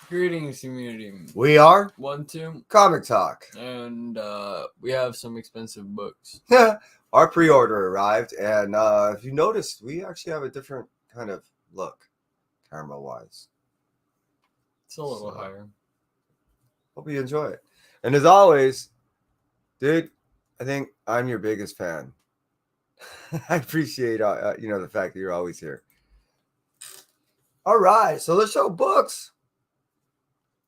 Greetings, community. We are 1, 2, Comic Talk. and we have some expensive books. Our pre-order arrived, and if you noticed, we actually have a different kind of look, camera-wise. It's a little higher. Hope you enjoy it. And as always, dude, I think I'm your biggest fan. I appreciate the fact that you're always here. All right, so let's show books.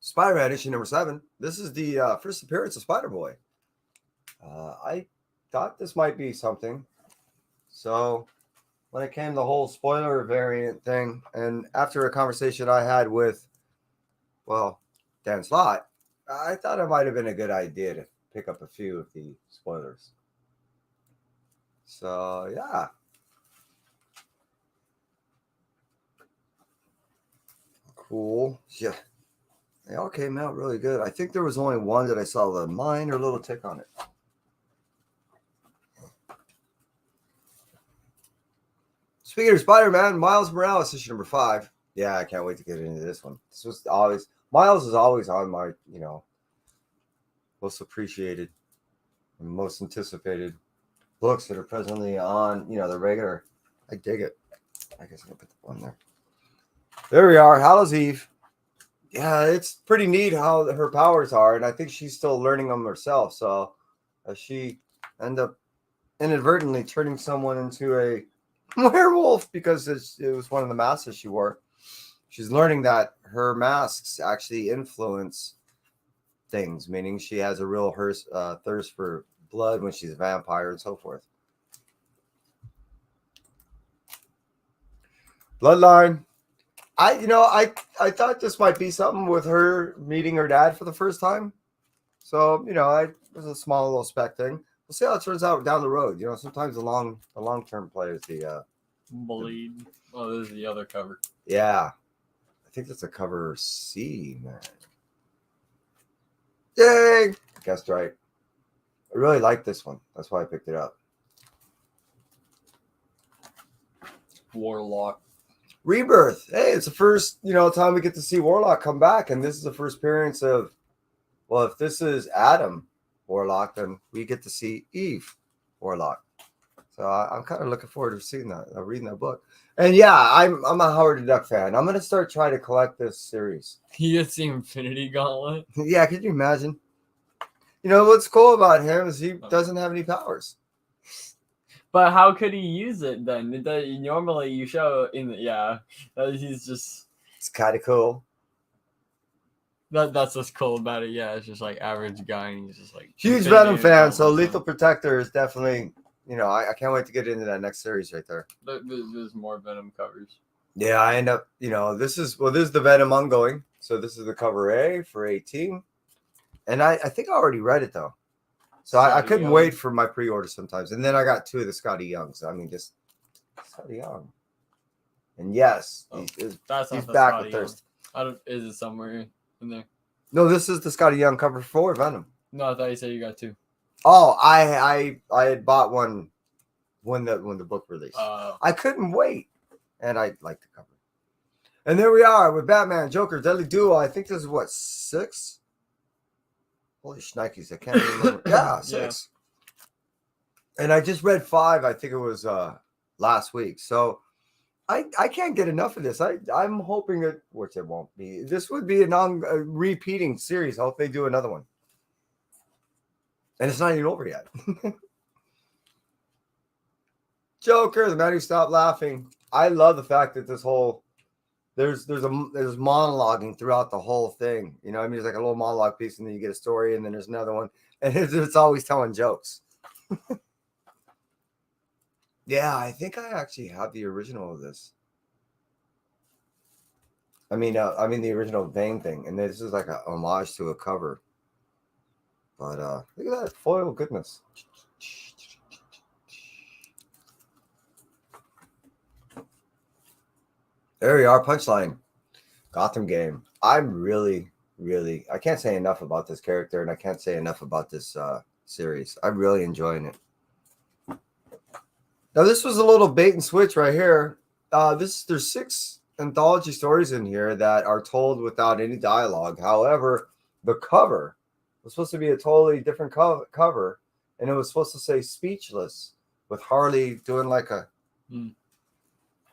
Spider-Man issue number 7. This is the first appearance of Spider-Boy. I thought this might be something. So when it came to the whole spoiler variant thing, and after a conversation I had with, Dan Slott, I thought it might have been a good idea to pick up a few of the spoilers. So, yeah. Cool. Yeah. They all came out really good. I think there was only one that I saw the minor little tick on it. Speaking of Spider-Man, Miles Morales issue number 5. Yeah, I can't wait to get into this one. This was always Miles is always on my, most appreciated and most anticipated books that are presently on, the regular. I dig it. I guess I'm gonna put the one there. There we are, Hallows Eve. Yeah, it's pretty neat how her powers are, and I think she's still learning them herself. So she end up inadvertently turning someone into a werewolf because it was one of the masks she wore. She's learning that her masks actually influence things, meaning she has a real thirst for blood when she's a vampire and so forth. Bloodline. I thought this might be something with her meeting her dad for the first time. So, it was a small little spec thing. We'll see how it turns out down the road. Sometimes the long-term play is the Bleed. Oh, this is the other cover. Yeah. I think that's a cover C, man. Yay! Guessed right. I really like this one. That's why I picked it up. Warlock. Rebirth. Hey, it's the first, time we get to see Warlock come back, and this is the first appearance of, if this is Adam Warlock, then we get to see Eve Warlock. So I'm kind of looking forward to seeing that, reading that book. And yeah, I'm a Howard the Duck fan. I'm gonna start trying to collect this series. He gets the Infinity Gauntlet. Yeah, could you imagine? What's cool about him is he doesn't have any powers. But how could he use it then? Normally you show he's just. It's kind of cool. That's what's cool about it. Yeah, it's just like average guy, and he's just like huge Venom fan. So Lethal Protector is definitely, I can't wait to get into that next series right there. There's more Venom covers. Yeah, I end up, this is the Venom ongoing. So this is the cover A for 18, and I think I already read it though. So I couldn't wait for my pre-order sometimes. And then I got 2 of the Scotty Youngs. I mean, just Scotty Young. And yes, he's back with Thirst. Is it somewhere in there? No, this is the Scotty Young cover for Venom. No, I thought you said you got 2. Oh, I had bought one when the book released. I couldn't wait. And I liked the cover. And there we are with Batman, Joker, Deadly Duo. I think this is what, 6? Holy shnikes, I can't remember. Yeah, 6. Yeah. And I just read 5, I think it was last week. So I can't get enough of this. I'm hoping that, which it won't be, this would be a repeating series. I hope they do another one. And it's not even over yet. Joker, the man who stopped laughing. I love the fact that this whole there's monologuing throughout the whole thing. It's like a little monologue piece, and then you get a story, and then there's another one, and it's always telling jokes. Yeah, I think I actually have the original of this. I mean the original Bane thing, and this is like a homage to a cover. But look at that foil goodness. There we are, Punchline. Gotham game. I'm really, I can't say enough about this character, and I can't say enough about this series. I'm really enjoying it. Now, this was a little bait and switch right here. There's 6 anthology stories in here that are told without any dialogue. However, the cover was supposed to be a totally different cover, and it was supposed to say "Speechless" with Harley doing like a.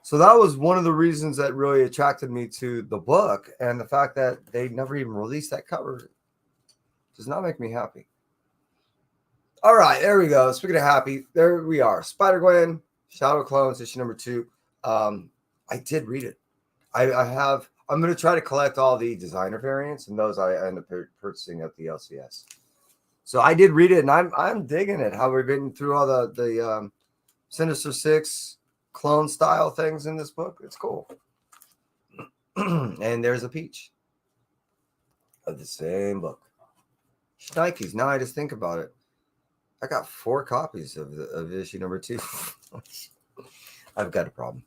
So that was one of the reasons that really attracted me to the book, and the fact that they never even released that cover does not make me happy. All right, there we go. Speaking of happy, there we are. Spider-Gwen, Shadow Clones, issue number 2. I did read it. I'm going to try to collect all the designer variants, and those I end up purchasing at the LCS. So I did read it, and I'm digging it. How we've been through all the Sinister Six clone style things in this book. It's cool. And there's a peach of the same book. Shnikes. Now I just think about it. I got 4 copies of issue number 2. I've got a problem.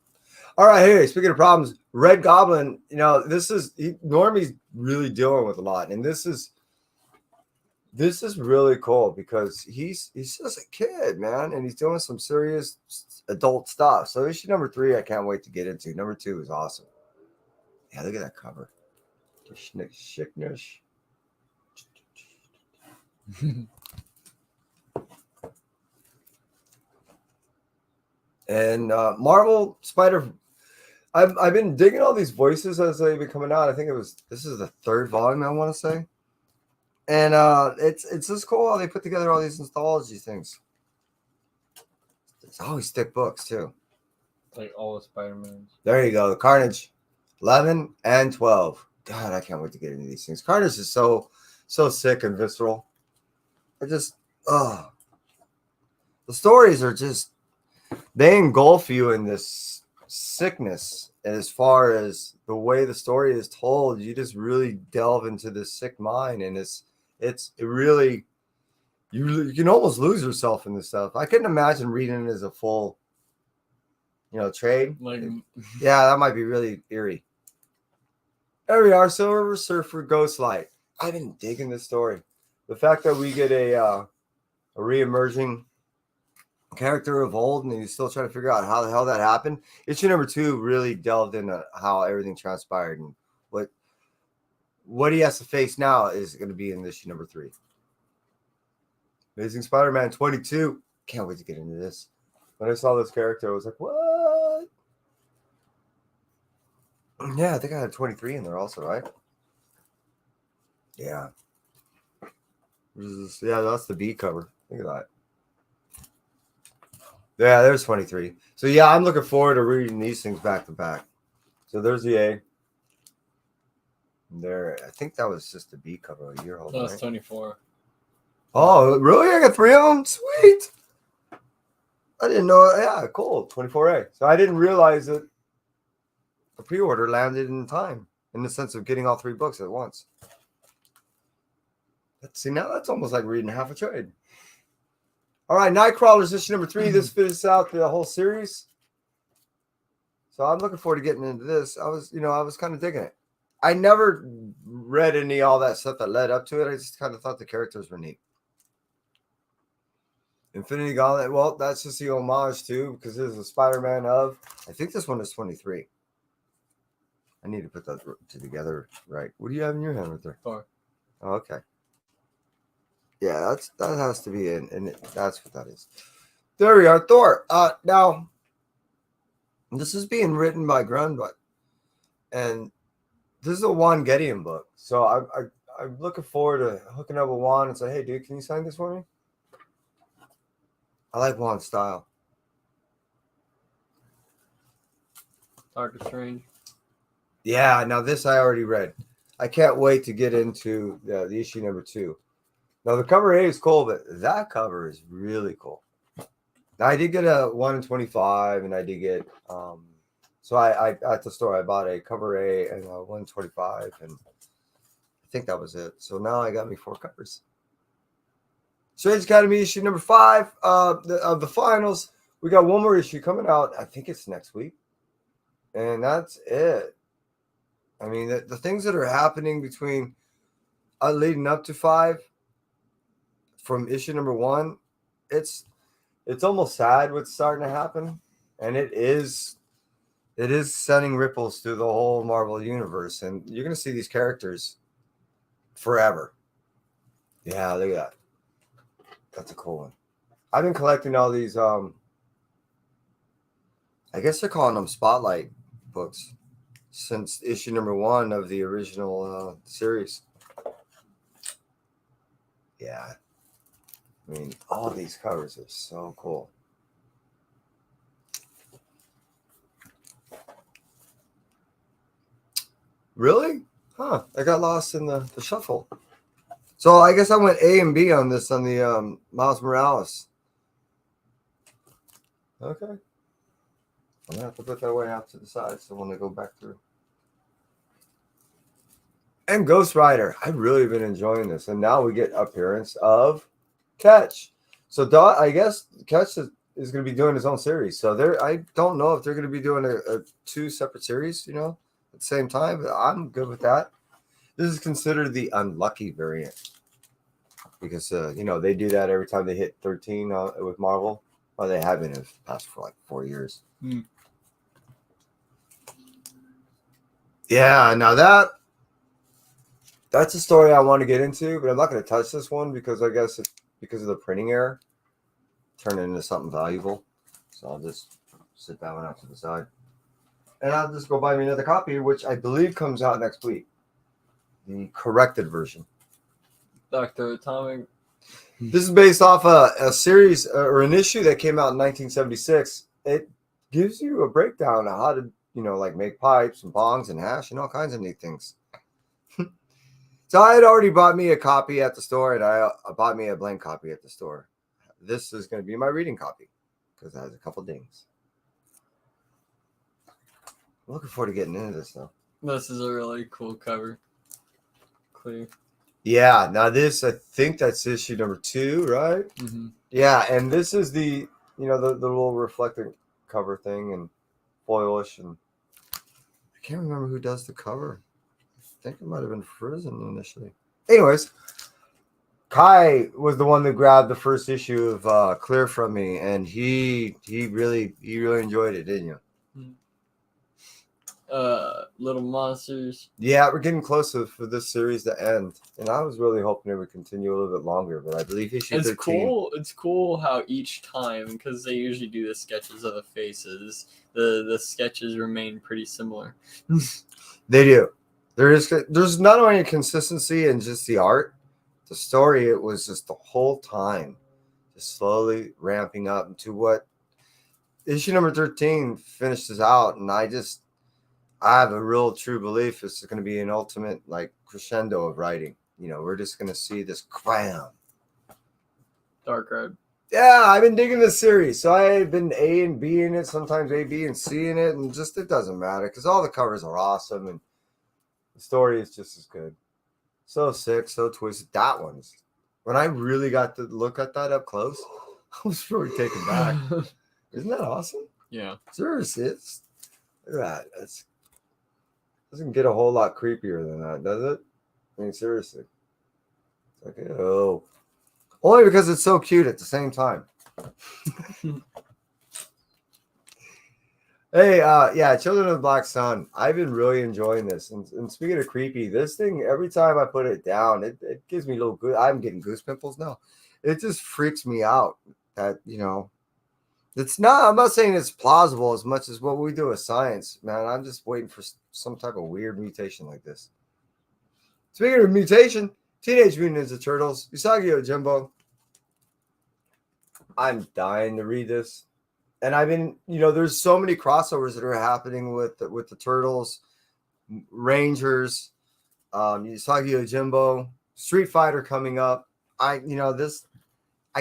All right, hey, speaking of problems, Red Goblin, Normie's really dealing with a lot, and this is really cool because he's just a kid, man, and he's doing some serious adult stuff. So issue number 3, I can't wait to get into. Number 2 is awesome. Yeah, look at that cover. Shicknish. And Marvel Spider, I've been digging all these voices as they've been coming out. I think this is the 3rd volume, I want to say. And it's just cool how they put together all these anthology things. It's always thick books too. Like all the Spider-Mans. There you go. The Carnage 11 and 12. God, I can't wait to get into these things. Carnage is so sick and visceral. The stories are just, they engulf you in this sickness. And as far as the way the story is told, you just really delve into this sick mind, and it really, you can almost lose yourself in this stuff. I couldn't imagine reading it as a full, trade. Yeah, that might be really eerie. There we are, Silver Surfer Ghostlight. I've been digging this story. The fact that we get a re-emerging character of old, and he's still trying to figure out how the hell that happened. Issue number 2 really delved into how everything transpired, and what he has to face now is going to be in issue number 3. Amazing Spider-Man 22. Can't wait to get into this. When I saw this character, I was like, what? Yeah, I think I had 23 in there also, right? Yeah. Yeah, that's the B cover. Look at that. Yeah, there's 23. So yeah, I'm looking forward to reading these things back to back. So there's the A. There, I think that was just a B cover a year old. That was 24. Oh, really? I got 3 of them? Sweet. I didn't know. Yeah, cool. 24A. So I didn't realize that the pre-order landed in time, in the sense of getting all 3 books at once. Let's see, now that's almost like reading half a trade. All right, Nightcrawler's issue number 3. This finishes out the whole series. So I'm looking forward to getting into this. I was kind of digging it. I never read all that stuff that led up to it. I just kind of thought the characters were neat. Infinity Gauntlet. Well, that's just the homage too, because this is a Spider-Man of. I think this one is 23. I need to put that together right. What do you have in your hand right there? 4. Oh, okay. Yeah, that has to be in, and that's what that is. There we are, Thor. Now, this is being written by Grunbutt, and this is a Juan Gedeon book. So I'm looking forward to hooking up with Juan and say, hey, dude, can you sign this for me? I like Juan's style. Doctor Strange. Yeah, now this I already read. I can't wait to get into the issue number 2. Now, the cover A is cool, but that cover is really cool. Now, I did get a 1 in 25, and I did get, so I at the store, I bought a cover A and a 1 in 25, and I think that was it. So now I got me 4 covers. Strange Academy issue number 5 of the finals. We got one more issue coming out. I think it's next week. And that's it. I mean, the things that are happening between leading up to 5 from issue number 1, it's almost sad what's starting to happen. And it is it is sending ripples through the whole Marvel universe, and you're gonna see these characters forever. Yeah, look at that. That's a cool one. I've been collecting all these. I guess they're calling them spotlight books since issue number 1 of the original series. Yeah, I mean, all these covers are so cool. Really? Huh. I got lost in the shuffle. So I guess I went A and B on this on the Miles Morales. Okay. I'm going to have to put that way out to the side so when I go back through. And Ghost Rider. I've really been enjoying this. And now we get appearance of Catch. So I guess Catch is going to be doing his own series. So I don't know if they're going to be doing a 2 separate series, at the same time. But I'm good with that. This is considered the unlucky variant. Because, they do that every time they hit 13 with Marvel. Well, they have been in the past for like 4 years. Yeah, now that's a story I want to get into, but I'm not going to touch this one because I guess because of the printing error, turn it into something valuable. So I'll just sit that one out to the side. And I'll just go buy me another copy, which I believe comes out next week. The corrected version. Dr. Atomic. This is based off a series or an issue that came out in 1976. It gives you a breakdown of how to, like make pipes and bongs and hash and all kinds of neat things. So I had already bought me a copy at the store, and I bought me a blank copy at the store. This is going to be my reading copy because it has a couple dings. I'm looking forward to getting into this, though. This is a really cool cover. Clear. Yeah, now this, I think that's issue number 2, right? Mm-hmm. Yeah, and this is the little reflecting cover thing and foilish, and I can't remember who does the cover. I think it might have been Frizzen initially. Anyways, Kai was the one that grabbed the first issue of Clear from me, and he really enjoyed it, didn't you? Little Monsters. Yeah, we're getting close for this series to end, and I was really hoping it would continue a little bit longer, but I believe issue 13. It's cool how each time, because they usually do the sketches of the faces, the sketches remain pretty similar. They do. There's not only a consistency in just the art, the story. It was just the whole time, just slowly ramping up to what issue number 13 finishes out, and I have a real true belief it's going to be an ultimate like crescendo of writing. We're just going to see this cram. Dark Road. Yeah, I've been digging this series. So I've been A and B in it, sometimes A, B, and C in it, and just it doesn't matter because all the covers are awesome and the story is just as good. So sick, so twisted. That one's when I really got to look at that up close, I was really taken back. Isn't that awesome? Yeah. Seriously, look at that. It doesn't get a whole lot creepier than that, does it? I mean, seriously. It's like, oh. Only because it's so cute at the same time. Hey, yeah, Children of the Black Sun. I've been really enjoying this. And speaking of creepy, this thing, every time I put it down, it gives me a little good. I'm getting goose pimples now. It just freaks me out that, it's not, I'm not saying it's plausible as much as what we do with science, man. I'm just waiting for some type of weird mutation like this. Speaking of mutation, Teenage Mutant Ninja Turtles, Usagi Yojimbo. I'm dying to read this. And I've been, there's so many crossovers that are happening with the Turtles, Rangers, Usagi Yojimbo, Street Fighter coming up. I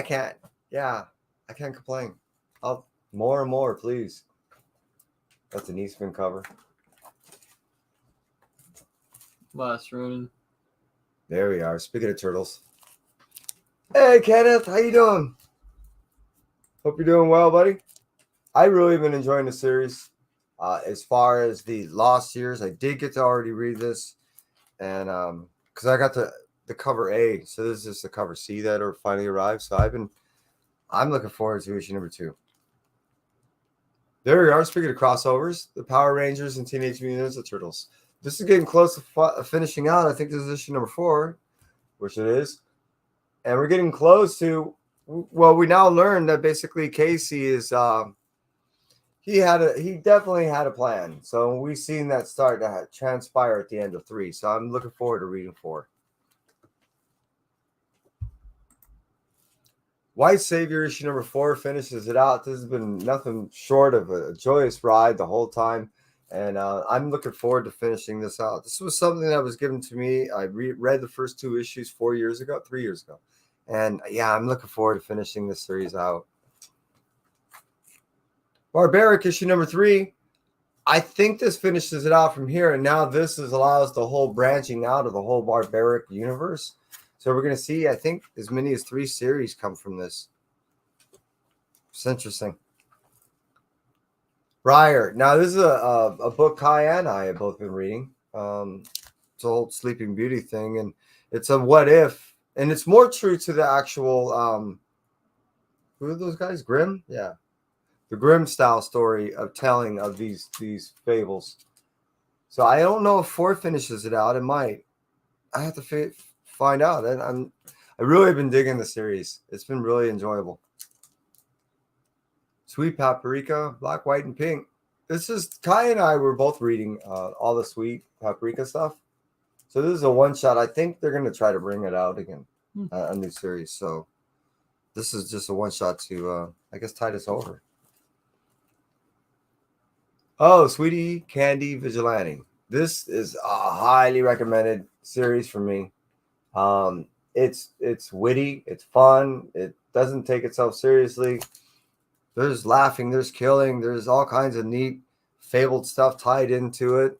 can't complain. More and more, please. That's an Eastman cover. Last Ronin. There we are. Speaking of turtles. Hey, Kenneth, how you doing? Hope you're doing well, buddy. I've really been enjoying the series. As far as the Lost Years, I did get to already read this, and because I got the cover A, so this is just the cover C that finally arrived. So I'm looking forward to issue number 2. There we are. Speaking of crossovers, the Power Rangers and Teenage Mutant Ninja Turtles. This is getting close to finishing out. I think this is issue number 4, which it is. And we're getting close to, well, we now learn that basically Casey is, he definitely had a plan. So we've seen that start to transpire at the end of 3. So I'm looking forward to reading 4. White Savior issue number 4 finishes it out. This has been nothing short of a joyous ride the whole time. And I'm looking forward to finishing this out. This was something that was given to me. I read the first 2 issues 3 years ago. And yeah, I'm looking forward to finishing this series out. Barbaric issue number 3. I think this finishes it out from here. And now this allows the whole branching out of the whole Barbaric universe. So we're going to see, I think, as many as 3 series come from this. It's interesting. Briar. Now, this is a book Kai and I have both been reading. It's a whole Sleeping Beauty thing. And it's a what if. And it's more true to the actual, who are those guys? Grimm? Yeah. The Grimm style story of telling of these fables. So I don't know if 4 finishes it out. It might. I have to find out. And I really have been digging the series. It's been really enjoyable. Sweet Paprika, Black, White, and Pink. This is Kai and I were both reading all the Sweet Paprika stuff. So this is a one-shot. I think they're going to try to bring it out again, a new series. So this is just a one-shot to, I guess, tide us over. Oh, Sweetie Candy Vigilante. This is a highly recommended series for me. It's witty, it's fun, it doesn't take itself seriously. There's laughing, there's killing, there's all kinds of neat fabled stuff tied into it.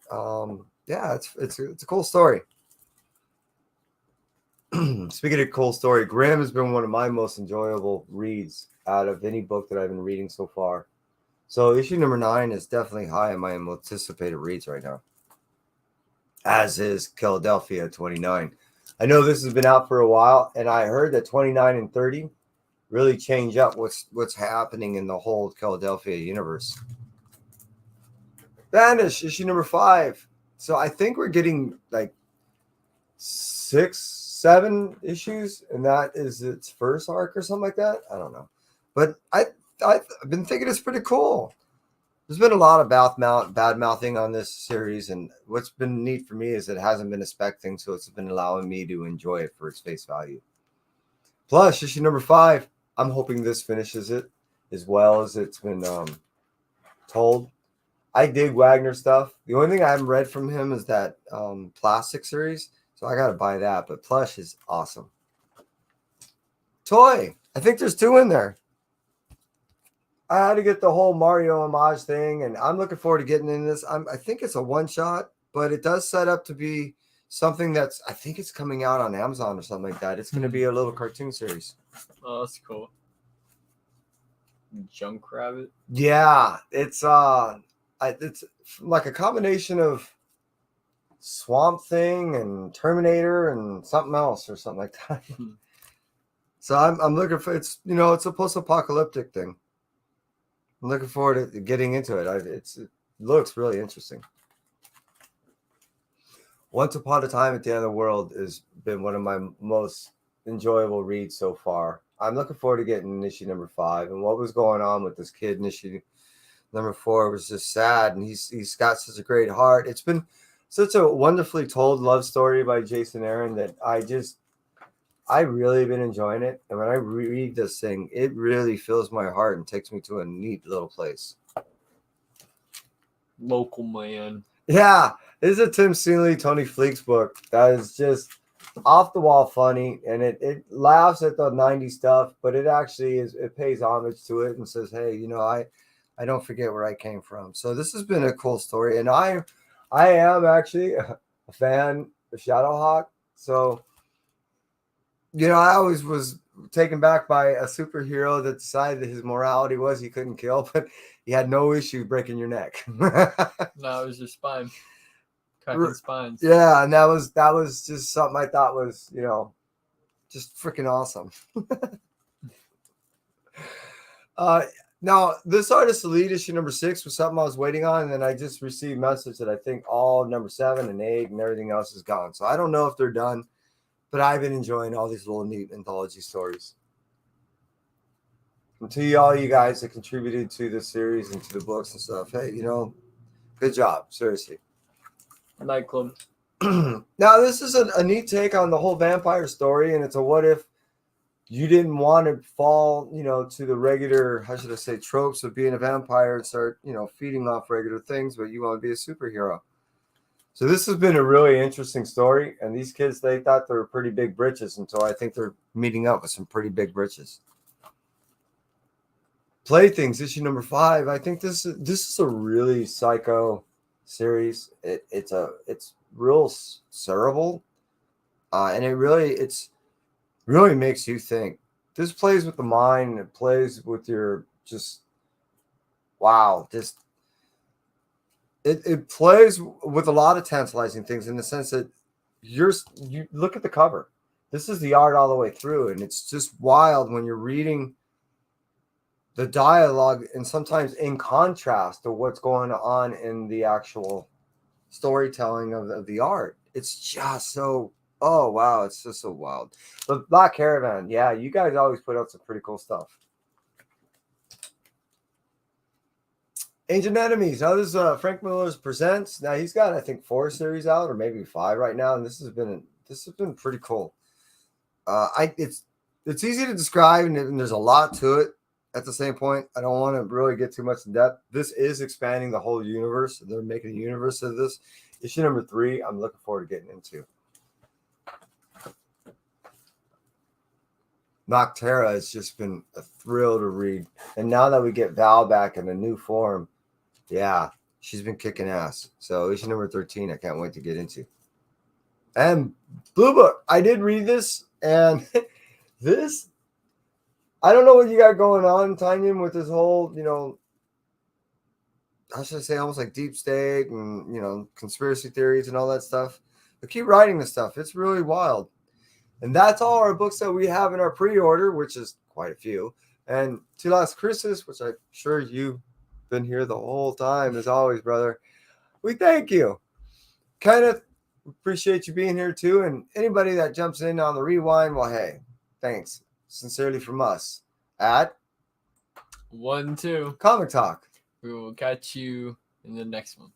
Yeah, it's a cool story. Speaking of cool story, Grimm has been one of my most enjoyable reads out of any book that I've been reading so far. So issue number 9 is definitely high on my anticipated reads right now, as is Philadelphia 29. I know this has been out for a while, and I heard that 29 and 30 really change up what's happening in the whole Philadelphia universe. Vanish, issue number 5. So I think we're getting like 6, 7 issues, and that is its first arc or something like that. I don't know. But I've been thinking it's pretty cool. There's been a lot of bad mouthing on this series, and what's been neat for me is it hasn't been a spec thing, so it's been allowing me to enjoy it for its face value. Plus, issue number 5, I'm hoping this finishes it as well as it's been told. I dig Wagner stuff. The only thing I haven't read from him is that Plastic series, so I got to buy that. But Plush is awesome. Toy. I think there's 2 in there. I had to get the whole Mario homage thing, and I'm looking forward to getting into this. I think it's a one-shot, but it does set up to be something that's, I think it's coming out on Amazon or something like that. It's going to be a little cartoon series. Oh, that's cool. Junk Rabbit? Yeah, it's like a combination of Swamp Thing and Terminator and something else or something like that. So I'm looking for, it's a post-apocalyptic thing. I'm looking forward to getting into it. It looks really interesting. Once Upon a Time at the End of the World has been one of my most enjoyable reads so far. I'm looking forward to getting issue number 5. And what was going on with this kid in issue number 4 was just sad. And he's got such a great heart. It's been such a wonderfully told love story by Jason Aaron that I really been enjoying it. And when I read this thing, it really fills my heart and takes me to a neat little place. Local Man. Yeah, this is a Tim Seeley, Tony Fleecs book that is just off the wall funny, and it laughs at the 90s stuff, but it actually it pays homage to it and says, hey, I don't forget where I came from. So this has been a cool story, and I am actually a fan of Shadowhawk. So I always was taken back by a superhero that decided that his morality was he couldn't kill, but he had no issue breaking your neck. No, it was your spine. Cracking spines. Yeah, and that was just something I thought was, just freaking awesome. Now, this Artist Elite issue number 6 was something I was waiting on, and then I just received message that I think all number 7 and 8 and everything else is gone. So I don't know if they're done, but I've been enjoying all these little neat anthology stories. And to all you guys that contributed to the series and to the books and stuff, hey, good job, seriously. Nightclub. Now, this is a neat take on the whole vampire story, and it's a what if you didn't want to fall, to the regular, how should I say, tropes of being a vampire and start, feeding off regular things, but you want to be a superhero. So this has been a really interesting story, and these kids, they thought they were pretty big britches, and so I think they're meeting up with some pretty big britches. Playthings, issue number 5. I think this is a really psycho series. It's real cerebral, and it really makes you think. This plays with the mind. It plays with your it plays with a lot of tantalizing things in the sense that you look at the cover. This is the art all the way through, and it's just wild when you're reading the dialogue and sometimes in contrast to what's going on in the actual storytelling of the art. It's just so, oh wow, it's just so wild. But Black Caravan, yeah, you guys always put out some pretty cool stuff. Ancient Enemies. Now this is Frank Miller's Presents. Now he's got, I think, 4 series out, or maybe 5 right now, and this has been pretty cool. It's easy to describe, and there's a lot to it. At the same point, I don't want to really get too much in depth. This is expanding the whole universe. They're making a universe of this. Issue number 3, I'm looking forward to getting into. Noctera has just been a thrill to read. And now that we get Val back in a new form, yeah, she's been kicking ass. So issue number 13, I can't wait to get into. And Blue Book, I did read this, and this, I don't know what you got going on, Tanyan, with this whole, how should I say, almost like deep state and, conspiracy theories and all that stuff. But keep writing this stuff. It's really wild. And that's all our books that we have in our pre-order, which is quite a few. And To Last Christmas, which I'm sure you've been here the whole time, as always, brother. We thank you. Kenneth, appreciate you being here too. And anybody that jumps in on the rewind, well, hey, thanks. Sincerely from us at 1, 2 Comic Talk. We will catch you in the next one.